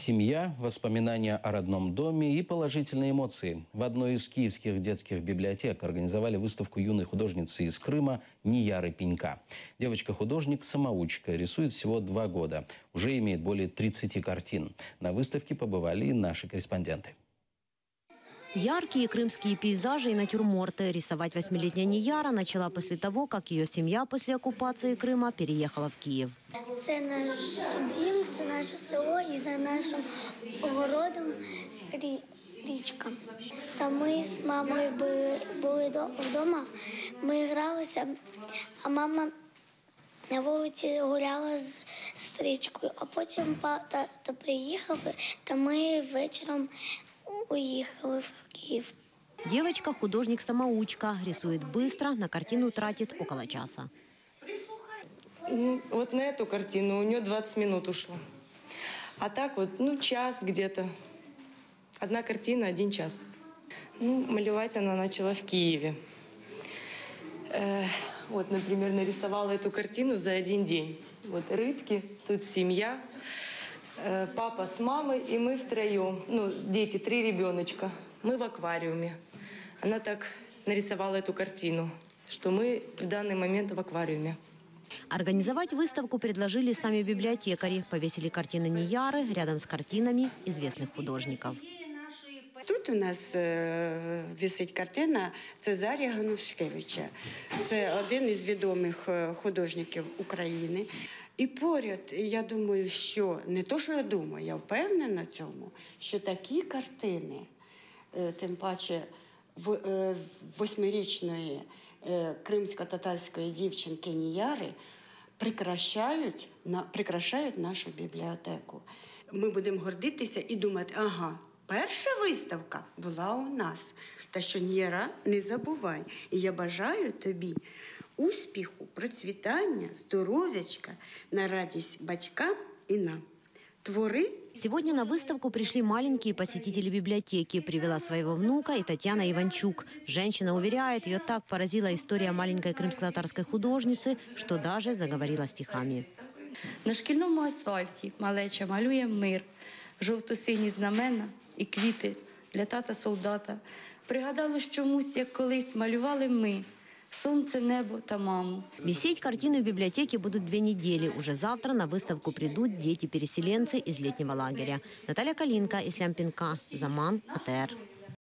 Семья, воспоминания о родном доме и положительные эмоции. В одной из киевских детских библиотек организовали выставку юной художницы из Крыма Нияры Пенька. Девочка-художник-самоучка, рисует всего 2 года. Уже имеет более 30 картин. На выставке побывали и наши корреспонденты. Яркие крымские пейзажи и натюрморты. Рисовать 8-летняя Нияра начала после того, как ее семья после оккупации Крыма переехала в Киев. Це наш дім, це наше село, і за нашим городом річка. Та ми з мамою були вдома, ми гралися, а мама на вулиці гуляла з сестричкою. А потім тато приїхав, та ми вечором уехала в Киев. Девочка – художник-самоучка. Рисует быстро, на картину тратит около часа. Вот на эту картину у нее 20 минут ушло. А так вот, час где-то. Одна картина, 1 час. Малевать она начала в Киеве. Вот, например, нарисовала эту картину за 1 день. Вот рыбки, тут семья. Папа с мамой, и мы втроем. Дети, 3 ребеночка. Мы в аквариуме. Она так нарисовала эту картину, что мы в данный момент в аквариуме. Организовать выставку предложили сами библиотекари. Повесили картины Нияры рядом с картинами известных художников. Тут у нас висить картина Цезарія Ганушкевича. Це один із відомих художників України. І поряд, я думаю, що, не то, що я думаю, я впевнена в цьому, що такі картини, тим паче 8-річної кримсько-татарської дівчинки Нияри, прикрашають нашу бібліотеку. Ми будемо гордитися і думати, ага, перша виставка була у нас. Та що, Нияра, не забувай. І я бажаю тобі успіху, процветания, здоров'ячка, на радость батькам и нам. Твори. Сегодня на выставку пришли маленькие посетители библиотеки. Привела своего внука и Татьяна Иванчук. Женщина уверяет, ее так поразила история маленькой крымско-татарской художницы, что даже заговорила стихами. На шкільному асфальті малеча малює мир, жовто-сині знамена і квіти для тата-солдата. Пригадалось чомусь, як колись малювали ми. Солнце, небо та маму. Висеть картины в библиотеке будут 2 недели. Уже завтра на выставку придут дети-переселенцы из летнего лагеря. Наталья Калинка, Ислам Пенька, Заман, АТР.